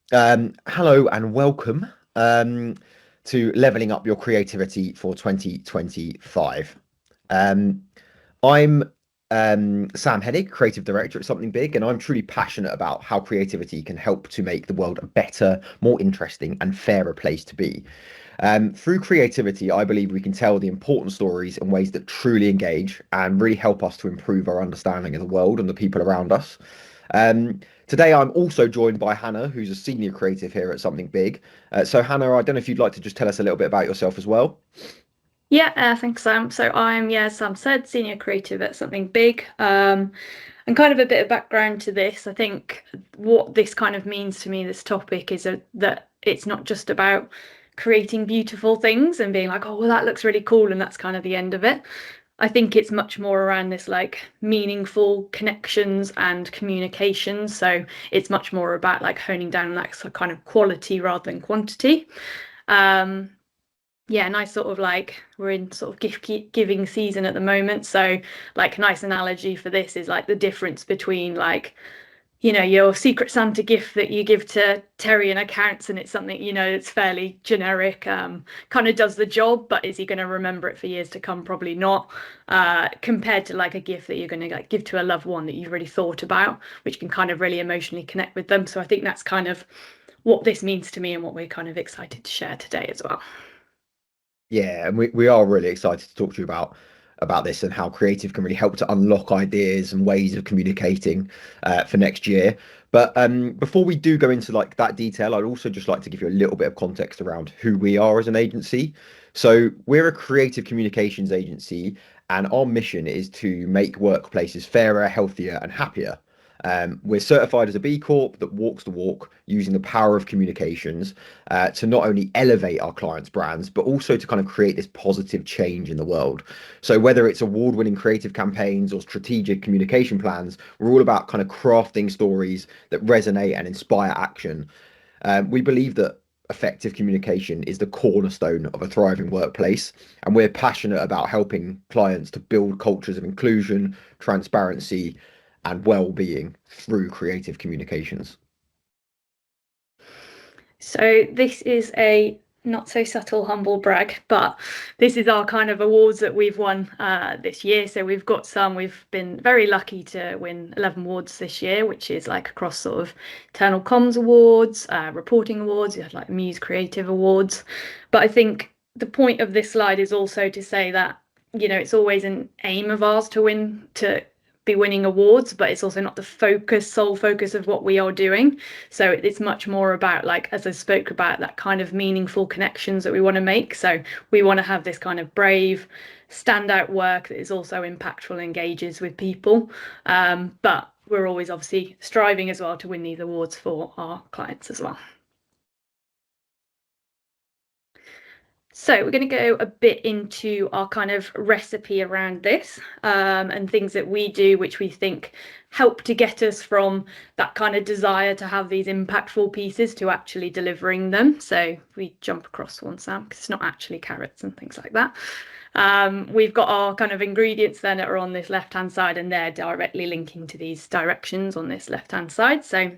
Hello and welcome to Leveling Up Your Creativity for 2025. Um, I'm Sam Hennig, Creative Director at Something Big, and I'm truly passionate about how creativity can help to make the world a better, more interesting, and fairer place to be. Through creativity, I believe we can tell the important stories in ways that truly engage and really help us to improve our understanding of the world and the people around us. Today, I'm also joined by Hannah, who's a senior creative here at Something Big. So, Hannah, I don't know if you'd like to just tell us a little bit about yourself as well. Yeah, thanks, Sam. So I'm, yeah, as Sam said, senior creative at Something Big. And kind of a bit of background to this. I think what this kind of means to me, this topic, is that it's not just about creating beautiful things and being like, oh, well, that looks really cool, and that's kind of the end of it. I think it's much more around this like meaningful connections and communications. So it's much more about like honing down on that kind of quality rather than quantity. Um, yeah, nice sort of like we're in sort of gift giving season at the moment. So like a nice analogy for this is like the difference between like, your Secret Santa gift that you give to Terry and accounts and it's something, it's fairly generic, kind of does the job, but is he going to remember it for years to come? Probably not. Compared to like a gift that you're going to like give to a loved one that you've really thought about, which can kind of really emotionally connect with them. So I think that's kind of what this means to me and what we're kind of excited to share today as well. Yeah, and we are really excited to talk to you about this and how creative can really help to unlock ideas and ways of communicating for next year. But before we do go into like that detail, I'd also just like to give you a little bit of context around who we are as an agency. So we're a creative communications agency, and our mission is to make workplaces fairer, healthier, and happier. We're certified as a B Corp that walks the walk using the power of communications to not only elevate our clients' brands, but also to kind of create this positive change in the world. So, whether it's award winning creative campaigns or strategic communication plans, we're all about kind of crafting stories that resonate and inspire action. We believe that effective communication is the cornerstone of a thriving workplace, and we're passionate about helping clients to build cultures of inclusion, transparency, and well-being through creative communications. So this is a not so subtle humble brag, but this is our kind of awards that we've won this year. So we've got some. We've been very lucky to win 11 awards this year, which is like across sort of internal comms awards, reporting awards. We had like Muse Creative Awards, but I think the point of this slide is also to say that it's always an aim of ours to be winning awards, but it's also not the sole focus of what we are doing. So it's much more about, like, as I spoke about, that kind of meaningful connections that we want to make. So we want to have this kind of brave, standout work that is also impactful and engages with people. But we're always obviously striving as well to win these awards for our clients as well. So we're going to go a bit into our kind of recipe around this and things that we do, which we think help to get us from that kind of desire to have these impactful pieces to actually delivering them. So we jump across one, Sam, because it's not actually carrots and things like that. We've got our kind of ingredients then that are on this left-hand side, and they're directly linking to these directions on this left-hand side. So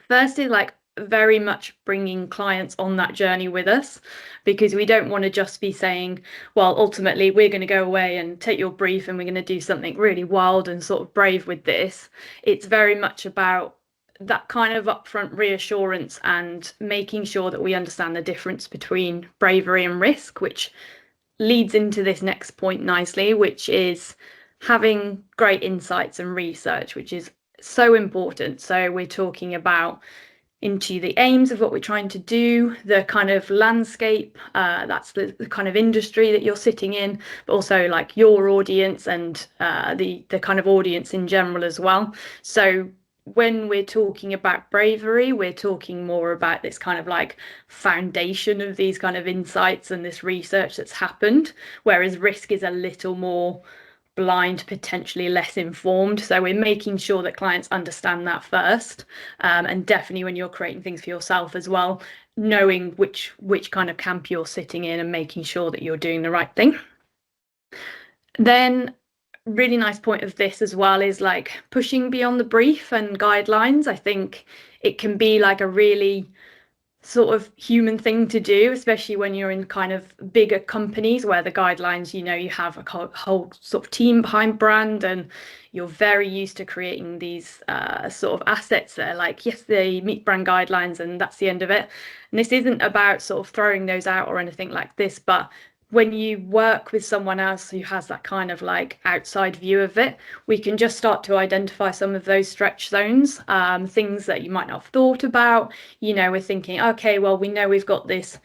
first is like very much bringing clients on that journey with us, because we don't want to just be saying, well, ultimately we're going to go away and take your brief and we're going to do something really wild and sort of brave with this. It's very much about that kind of upfront reassurance and making sure that we understand the difference between bravery and risk, which leads into this next point nicely, which is having great insights and research, which is so important. So we're talking about into the aims of what we're trying to do, the kind of landscape, that's the kind of industry that you're sitting in, but also like your audience and the kind of audience in general as well. So when we're talking about bravery, we're talking more about this kind of like foundation of these kind of insights and this research that's happened, whereas risk is a little more blind, potentially less informed. So we're making sure that clients understand that first, and definitely when you're creating things for yourself as well, knowing which kind of camp you're sitting in and making sure that you're doing the right thing. Then really nice point of this as well is like pushing beyond the brief and guidelines. I think it can be like a really sort of human thing to do, especially when you're in kind of bigger companies where the guidelines, you have a whole sort of team behind brand, and you're very used to creating these sort of assets that are like, yes, they meet brand guidelines and that's the end of it. And this isn't about sort of throwing those out or anything like this, but when you work with someone else who has that kind of like outside view of it, we can just start to identify some of those stretch zones, things that you might not have thought about. We're thinking, okay, well, we know we've got this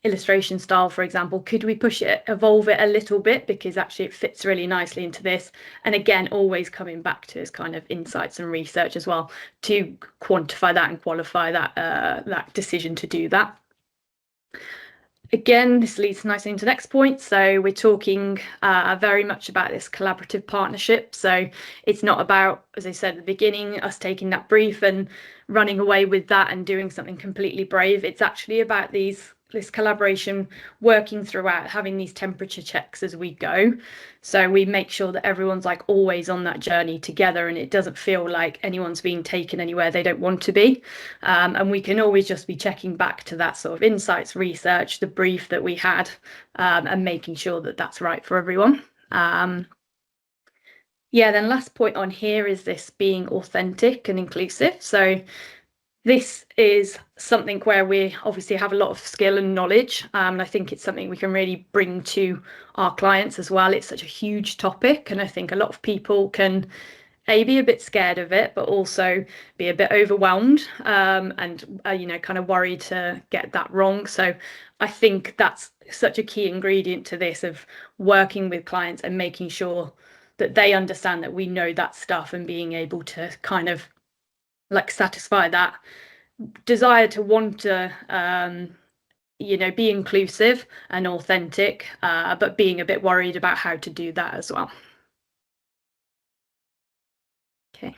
illustration style, for example. Could we push it, evolve it a little bit because actually it fits really nicely into this? And again, always coming back to this kind of insights and research as well to quantify that and qualify that decision to do that. Again, this leads nicely into the next point. So we're talking very much about this collaborative partnership. So it's not about, as I said at the beginning, us taking that brief and running away with that and doing something completely brave. It's actually about this collaboration working throughout, having these temperature checks as we go. So we make sure that everyone's like always on that journey together, and it doesn't feel like anyone's being taken anywhere they don't want to be. And we can always just be checking back to that sort of insights research, the brief that we had, and making sure that that's right for everyone. Yeah, then last point on here is this being authentic and inclusive. So this is something where we obviously have a lot of skill and knowledge. And I think it's something we can really bring to our clients as well. It's such a huge topic, and I think a lot of people can be a bit scared of it, but also be a bit overwhelmed, and kind of worried to get that wrong. So I think that's such a key ingredient to this, of working with clients and making sure that they understand that we know that stuff, and being able to kind of like satisfy that desire to want to be inclusive and authentic, but being a bit worried about how to do that as well. Okay.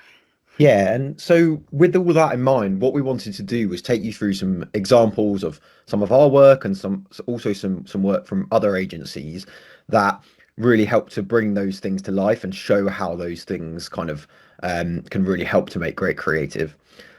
Yeah, and so with all that in mind, what we wanted to do was take you through some examples of some of our work and also some work from other agencies that really help to bring those things to life and show how those things kind of can really help to make great creative.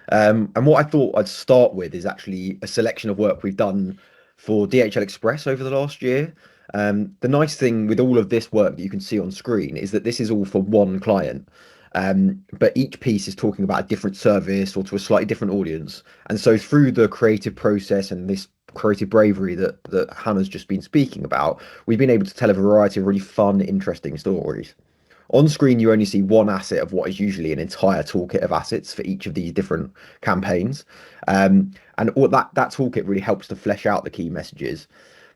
And what I thought I'd start with is actually a selection of work we've done for DHL Express over the last year. The nice thing with all of this work that you can see on screen is that this is all for one client. But each piece is talking about a different service or to a slightly different audience. And so through the creative process and this creative bravery that Hannah's just been speaking about, we've been able to tell a variety of really fun, interesting stories. On screen, you only see one asset of what is usually an entire toolkit of assets for each of these different campaigns. And all that toolkit really helps to flesh out the key messages.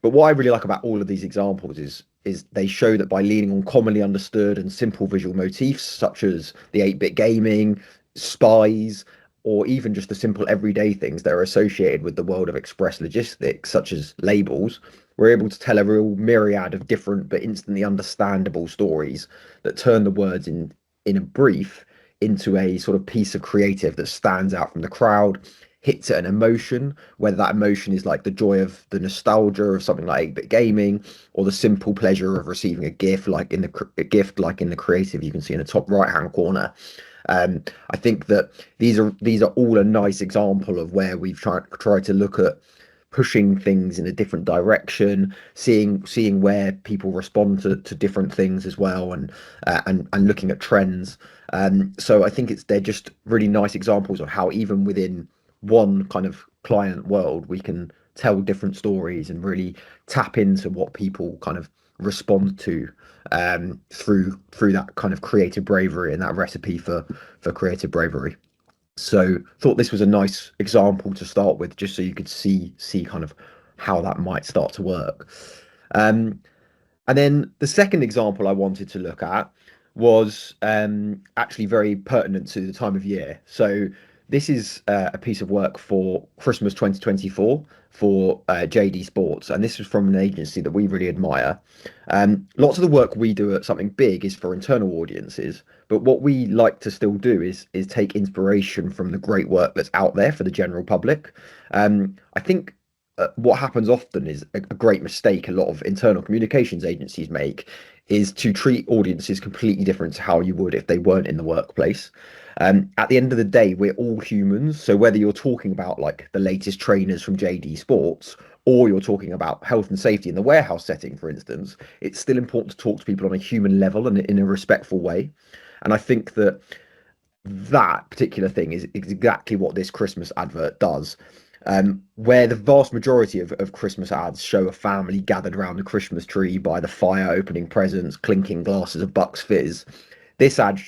But what I really like about all of these examples is they show that by leaning on commonly understood and simple visual motifs, such as the 8-bit gaming, spies, or even just the simple everyday things that are associated with the world of express logistics, such as labels, we're able to tell a real myriad of different but instantly understandable stories that turn the words in a brief into a sort of piece of creative that stands out from the crowd, hits at an emotion, whether that emotion is like the joy of the nostalgia of something like 8-bit gaming, or the simple pleasure of receiving a gift like in the creative you can see in the top right hand corner. I think that these are all a nice example of where we've tried to look at pushing things in a different direction, seeing where people respond to different things as well, and looking at trends. So I think they're just really nice examples of how even within one kind of client world we can tell different stories and really tap into what people kind of respond to through that kind of creative bravery and that recipe for creative bravery. So thought this was a nice example to start with, just so you could see kind of how that might start to work. Um, and then the second example I wanted to look at was actually very pertinent to the time of year. So this is a piece of work for Christmas 2024 for JD Sports, and this is from an agency that we really admire. Lots of the work we do at Something Big is for internal audiences, but what we like to still do is take inspiration from the great work that's out there for the general public. I think what happens often is a great mistake a lot of internal communications agencies make is to treat audiences completely different to how you would if they weren't in the workplace. At the end of the day, we're all humans. So whether you're talking about like the latest trainers from JD Sports, or you're talking about health and safety in the warehouse setting, for instance, it's still important to talk to people on a human level and in a respectful way. And I think that that particular thing is exactly what this Christmas advert does. Where the vast majority of Christmas ads show a family gathered around the Christmas tree by the fire, opening presents, clinking glasses of Bucks Fizz, this ad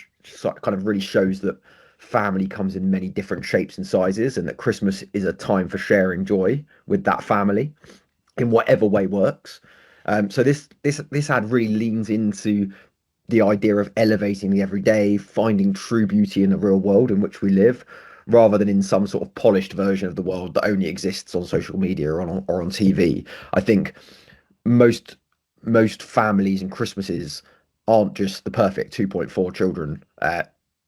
kind of really shows that family comes in many different shapes and sizes, and that Christmas is a time for sharing joy with that family in whatever way works. So this ad really leans into the idea of elevating the everyday, finding true beauty in the real world in which we live, rather than in some sort of polished version of the world that only exists on social media or on TV. I think most most families and Christmases aren't just the perfect 2.4 children.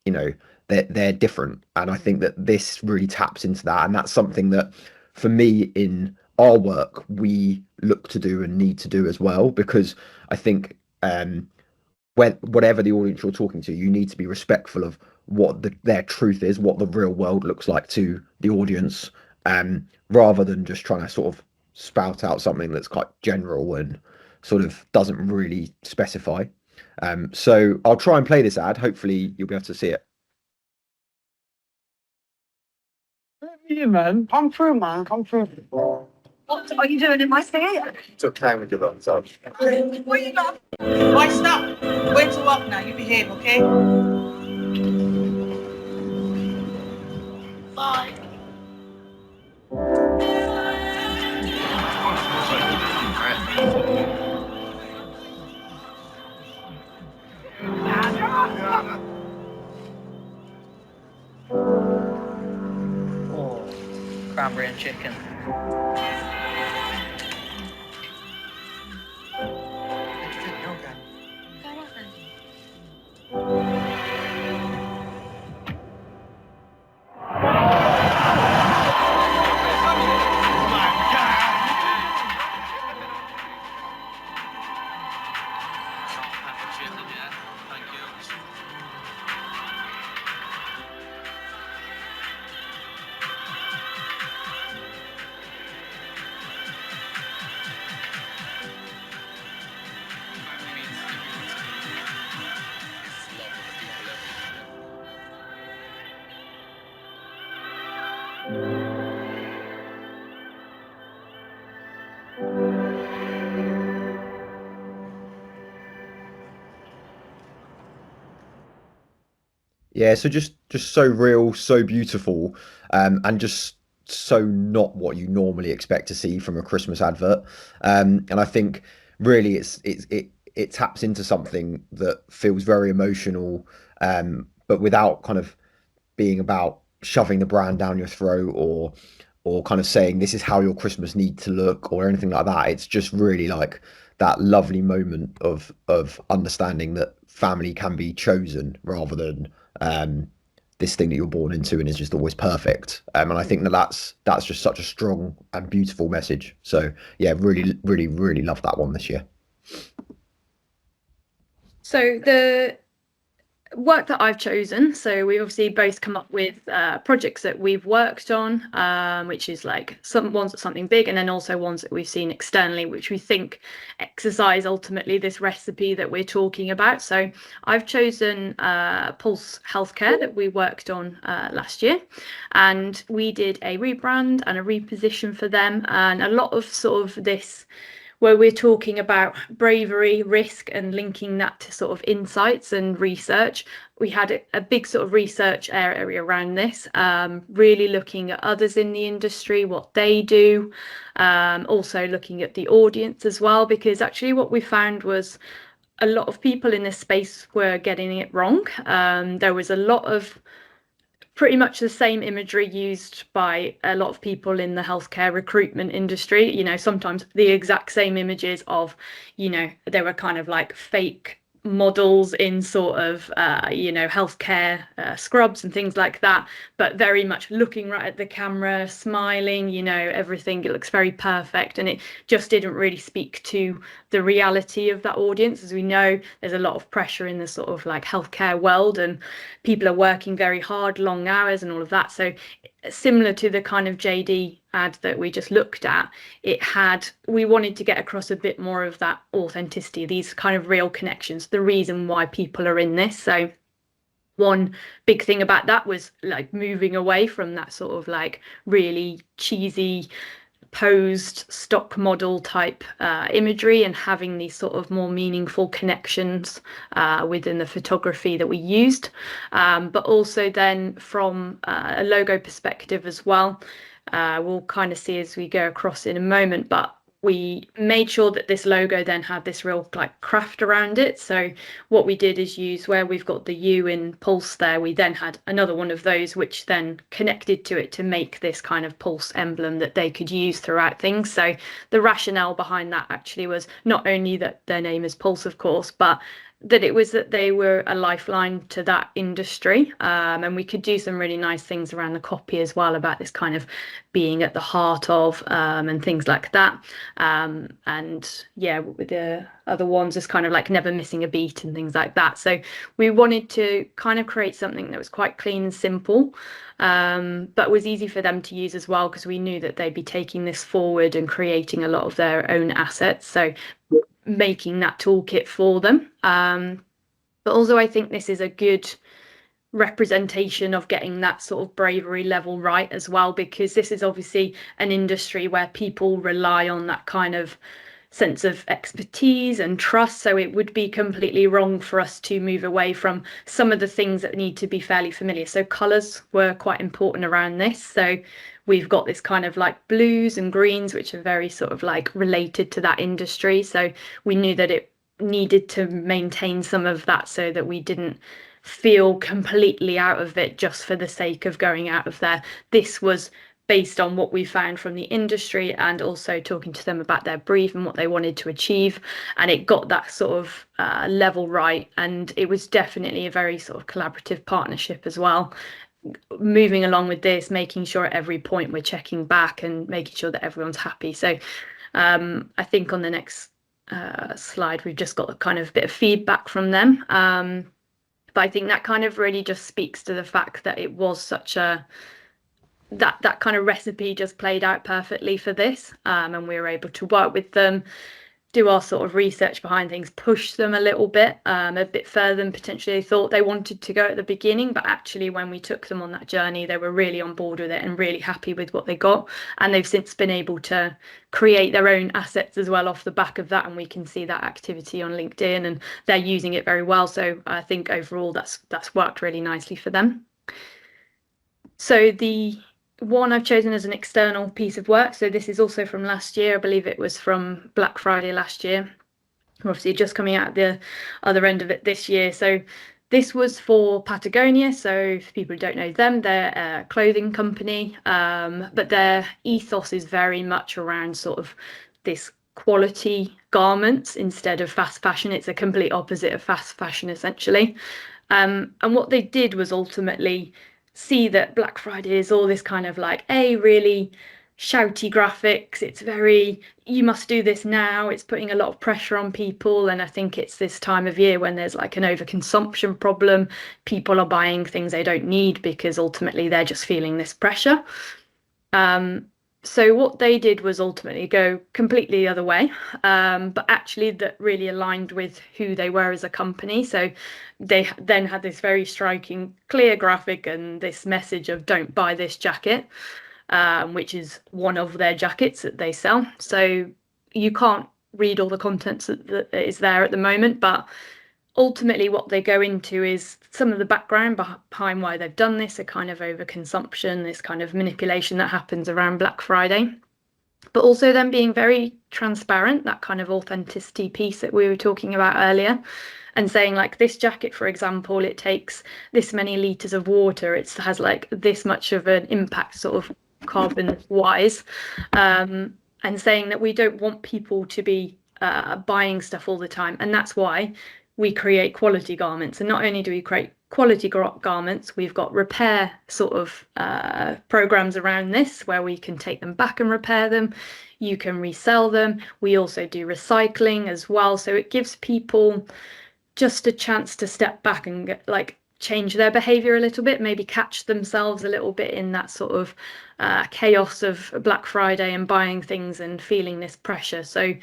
You know, they're different, and I think that this really taps into that, and that's something that, for me, in our work, we look to do and need to do as well, because I think when whatever the audience you're talking to, you need to be respectful of what their truth is, what the real world looks like to the audience, rather than just trying to sort of spout out something that's quite general and sort of doesn't really specify. So I'll try and play this ad. Hopefully, you'll be able to see it. Yeah, man, come through, man, come through. What are you doing in my theatre? Took time with your so. Where you going? Why stop? Wait to walk now. You behave, okay? Bye. Oh, cranberry and chicken. Yeah, so just so real, so beautiful, and just so not what you normally expect to see from a Christmas advert. And I think really it taps into something that feels very emotional, but without kind of being about shoving the brand down your throat, or kind of saying this is how your Christmas needs to look or anything like that. It's just really like that lovely moment of understanding that family can be chosen rather than um, this thing that you're born into and is just always perfect. And I think that that's just such a strong and beautiful message. So yeah, really, really, really love that one this year. So the work that I've chosen, so we obviously both come up with projects that we've worked on, which is like some ones that's something big, and then also ones that we've seen externally, which we think exercise ultimately this recipe that we're talking about. So I've chosen Pulse Healthcare that we worked on last year, and we did a rebrand and a reposition for them, and a lot of sort of this where we're talking about bravery, risk, and linking that to sort of insights and research. We had a big sort of research area around this, really looking at others in the industry, what they do, also looking at the audience as well, because actually what we found was a lot of people in this space were getting it wrong. There was a lot of pretty much the same imagery used by a lot of people in the healthcare recruitment industry, sometimes the exact same images of, they were kind of like fake models in sort of healthcare scrubs and things like that, but very much looking right at the camera, smiling, everything, it looks very perfect, and it just didn't really speak to the reality of that audience. As we know, there's a lot of pressure in the sort of like healthcare world, and people are working very hard, long hours and all of that. So similar to the kind of JD ad that we just looked at, we wanted to get across a bit more of that authenticity, these kind of real connections, the reason why people are in this. So one big thing about that was like moving away from that sort of like really cheesy posed stock model type imagery, and having these sort of more meaningful connections within the photography that we used, but also then from a logo perspective as well. We'll kind of see as we go across in a moment, but we made sure that this logo then had this real like craft around it. So what we did is use where we've got the U in Pulse there, we then had another one of those which then connected to it to make this kind of Pulse emblem that they could use throughout things. So the rationale behind that actually was not only that their name is Pulse, of course, but that it was that they were a lifeline to that industry, and we could do some really nice things around the copy as well about this kind of being at the heart of, and things like that. And yeah, with the other ones, is kind of like never missing a beat and things like that. So we wanted to kind of create something that was quite clean and simple, but was easy for them to use as well, because we knew that they'd be taking this forward and creating a lot of their own assets. So making that toolkit for them. But also I think this is a good representation of getting that sort of bravery level right as well, because this is obviously an industry where people rely on that kind of sense of expertise and trust. So it would be completely wrong for us to move away from some of the things that need to be fairly familiar. So colours were quite important around this. So we've got this kind of like blues and greens, which are very sort of like related to that industry. So we knew that it needed to maintain some of that so that we didn't feel completely out of it just for the sake of going out of there. This was based on what we found from the industry, and also talking to them about their brief and what they wanted to achieve, and it got that sort of level right. And it was definitely a very sort of collaborative partnership as well, moving along with this, making sure at every point we're checking back and making sure that everyone's happy. So I think on the next slide we've just got a kind of bit of feedback from them, but I think that kind of really just speaks to the fact that it was such a that kind of recipe just played out perfectly for this, and we were able to work with them, do our sort of research behind things, push them a bit further than potentially they thought they wanted to go at the beginning. But actually, when we took them on that journey, they were really on board with it and really happy with what they got. And they've since been able to create their own assets as well off the back of that. And we can see that activity on LinkedIn, and they're using it very well. So I think overall that's worked really nicely for them. So the one I've chosen as an external piece of work. So this is also from last year. I believe it was from Black Friday last year. We're obviously just coming out the other end of it this year. So this was for Patagonia. So for people who don't know them, they're a clothing company, but their ethos is very much around sort of this quality garments instead of fast fashion. It's a complete opposite of fast fashion, essentially. And what they did was ultimately see that Black Friday is all this kind of like really shouty graphics. It's very, you must do this now. It's putting a lot of pressure on people. And I think it's this time of year when there's like an overconsumption problem. People are buying things they don't need because ultimately they're just feeling this pressure. So what they did was ultimately go completely the other way, but actually that really aligned with who they were as a company. So they then had this very striking, clear graphic and this message of don't buy this jacket, which is one of their jackets that they sell. So you can't read all the contents that is there at the moment, but ultimately what they go into is some of the background behind why they've done this, a kind of overconsumption, this kind of manipulation that happens around Black Friday, but also them being very transparent, that kind of authenticity piece that we were talking about earlier, and saying like this jacket, for example, it takes this many liters of water, it has like this much of an impact sort of carbon wise, and saying that we don't want people to be buying stuff all the time, and that's why we create quality garments. And not only do we create quality garments, we've got repair sort of programs around this where we can take them back and repair them. You can resell them. We also do recycling as well. So it gives people just a chance to step back and get, like, change their behavior a little bit, maybe catch themselves a little bit in that sort of chaos of Black Friday and buying things and feeling this pressure. So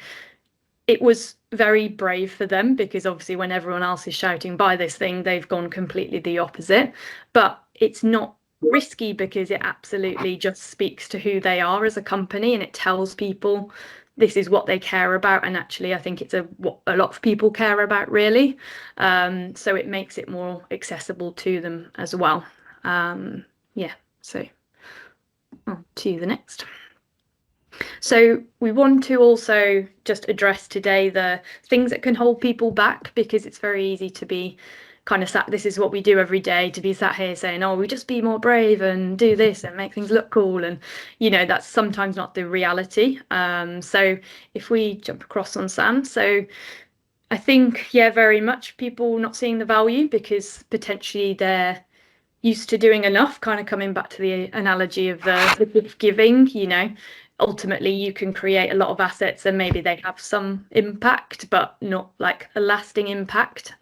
it was very brave for them, because obviously when everyone else is shouting buy this thing, they've gone completely the opposite. But it's not risky, because it absolutely just speaks to who they are as a company, and it tells people this is what they care about. And actually, I think it's what a lot of people care about, really. So it makes it more accessible to them as well. Yeah, so on to the next. So we want to also just address today the things that can hold people back, because it's very easy to be kind of this is what we do every day, to be sat here saying, oh, we just be more brave and do this and make things look cool. And, that's sometimes not the reality. So if we jump across on Sam. So I think, yeah, very much people not seeing the value because potentially they're used to doing enough, kind of coming back to the analogy of the gift giving, ultimately you can create a lot of assets and maybe they have some impact, but not like a lasting impact.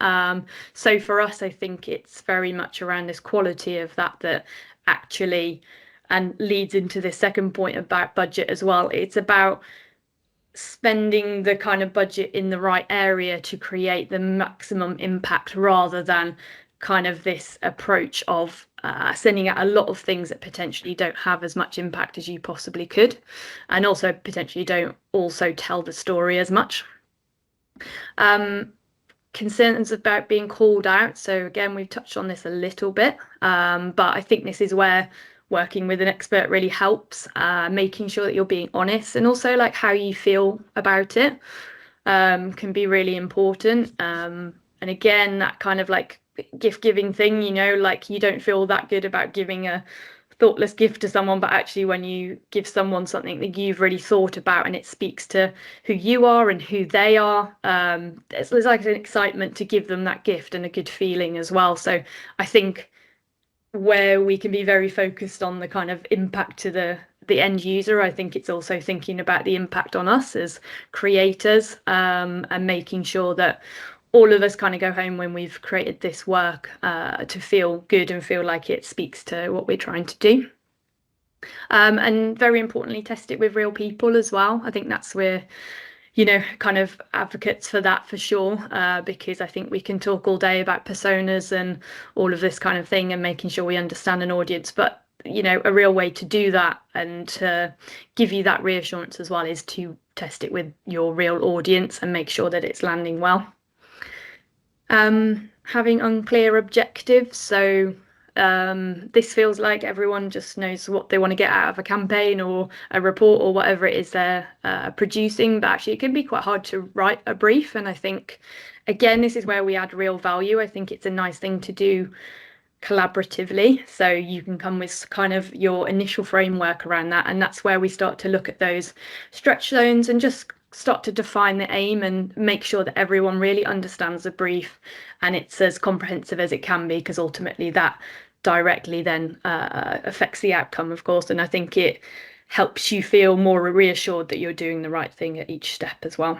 So for us, I think it's very much around this quality of that actually, and leads into this second point about budget as well. It's about spending the kind of budget in the right area to create the maximum impact, rather than kind of this approach of sending out a lot of things that potentially don't have as much impact as you possibly could, and also potentially don't also tell the story as much. Concerns about being called out. So again, we've touched on this a little bit, but I think this is where working with an expert really helps, making sure that you're being honest, and also like how you feel about it can be really important. And again, that kind of like gift giving thing, like you don't feel that good about giving a thoughtless gift to someone, but actually when you give someone something that you've really thought about and it speaks to who you are and who they are, there's like an excitement to give them that gift and a good feeling as well. So I think where we can be very focused on the kind of impact to the end user, I think it's also thinking about the impact on us as creators, and making sure that all of us kind of go home when we've created this work to feel good and feel like it speaks to what we're trying to do. And very importantly, test it with real people as well. I think that's where, kind of advocates for that for sure, because I think we can talk all day about personas and all of this kind of thing and making sure we understand an audience. But, a real way to do that and to give you that reassurance as well is to test it with your real audience and make sure that it's landing well. Having unclear objectives. So this feels like everyone just knows what they want to get out of a campaign or a report or whatever it is they're producing, but actually it can be quite hard to write a brief. And I think, again, this is where we add real value. I think it's a nice thing to do collaboratively, so you can come with kind of your initial framework around that, and that's where we start to look at those stretch zones and just start to define the aim and make sure that everyone really understands the brief and it's as comprehensive as it can be, because ultimately that directly then affects the outcome, of course, and I think it helps you feel more reassured that you're doing the right thing at each step as well.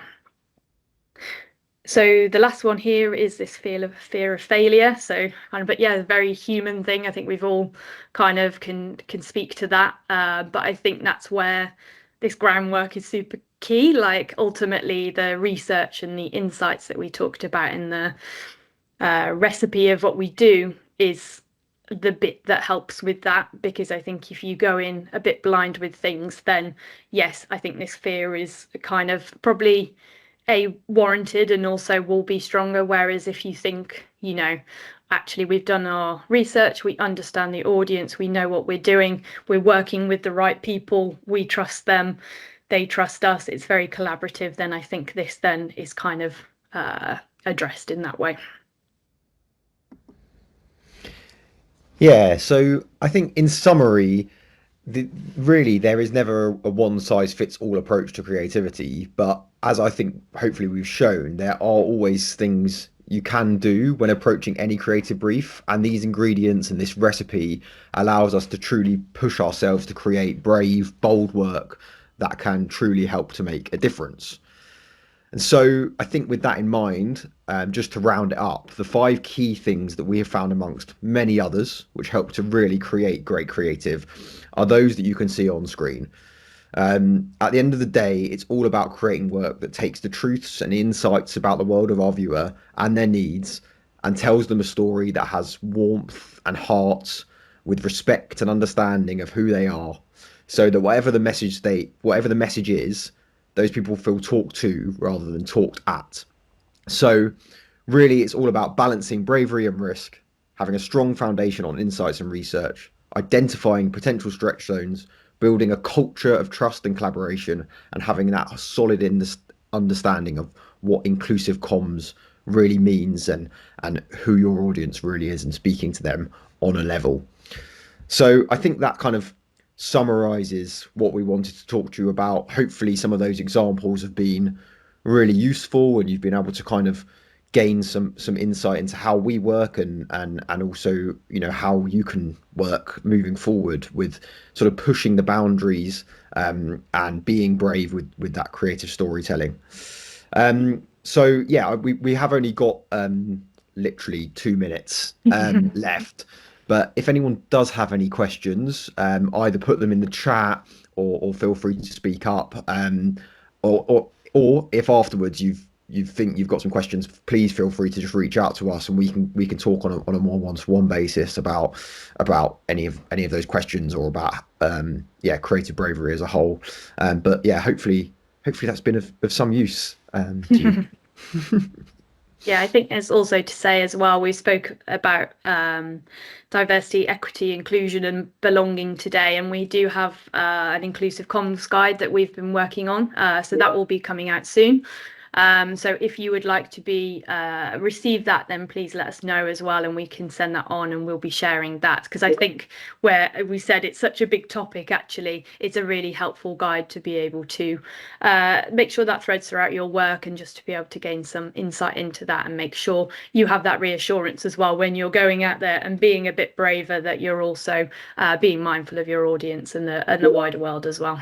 So the last one here is this fear of failure. So but yeah, a very human thing. I think we've all kind of can speak to that, but I think that's where this groundwork is super key. Like ultimately the research and the insights that we talked about in the recipe of what we do is the bit that helps with that, because I think if you go in a bit blind with things, then yes, I think this fear is kind of probably warranted and also will be stronger. Whereas if you think, actually we've done our research, we understand the audience, we know what we're doing, we're working with the right people, we trust them, they trust us, it's very collaborative, then I think this then is kind of addressed in that way. Yeah, so I think in summary, really there is never a one size fits all approach to creativity, but as I think hopefully we've shown, there are always things you can do when approaching any creative brief. And these ingredients and this recipe allows us to truly push ourselves to create brave, bold work that can truly help to make a difference. And so I think with that in mind, just to round it up, the five key things that we have found amongst many others, which help to really create great creative, are those that you can see on screen. At the end of the day, it's all about creating work that takes the truths and insights about the world of our viewer and their needs and tells them a story that has warmth and heart with respect and understanding of who they are. So that whatever the message is, those people feel talked to rather than talked at. So really it's all about balancing bravery and risk, having a strong foundation on insights and research, identifying potential stretch zones, building a culture of trust and collaboration, and having that solid understanding of what inclusive comms really means and who your audience really is and speaking to them on a level. So I think that kind of summarizes what we wanted to talk to you about. Hopefully, some of those examples have been really useful, and you've been able to kind of gain some insight into how we work and also how you can work moving forward with sort of pushing the boundaries and being brave with that creative storytelling. So yeah, we have only got literally 2 minutes left. But if anyone does have any questions, either put them in the chat or feel free to speak up. Or if afterwards you think you've got some questions, please feel free to just reach out to us and we can talk on a more one-to-one basis about any of those questions or about creative bravery as a whole. But yeah, hopefully that's been of some use to you. Yeah, I think it's also to say as well, we spoke about diversity, equity, inclusion, and belonging today, and we do have an inclusive comms guide that we've been working on. So that will be coming out soon. So if you would like to be receive that, then please let us know as well, and we can send that on, and we'll be sharing that, because I think where we said it's such a big topic, actually, it's a really helpful guide to be able to make sure that threads throughout your work, and just to be able to gain some insight into that and make sure you have that reassurance as well when you're going out there and being a bit braver, that you're also being mindful of your audience and the wider world as well.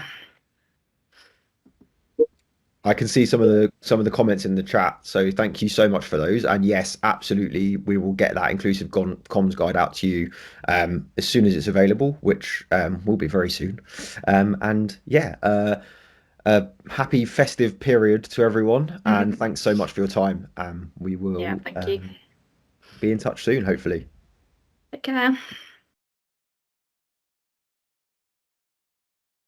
I can see some of the comments in the chat, so thank you so much for those. And yes, absolutely, we will get that inclusive comms guide out to you as soon as it's available, which will be very soon. And yeah, a happy festive period to everyone, and thanks so much for your time. We will Yeah, thank you. be in touch soon, hopefully. Take care.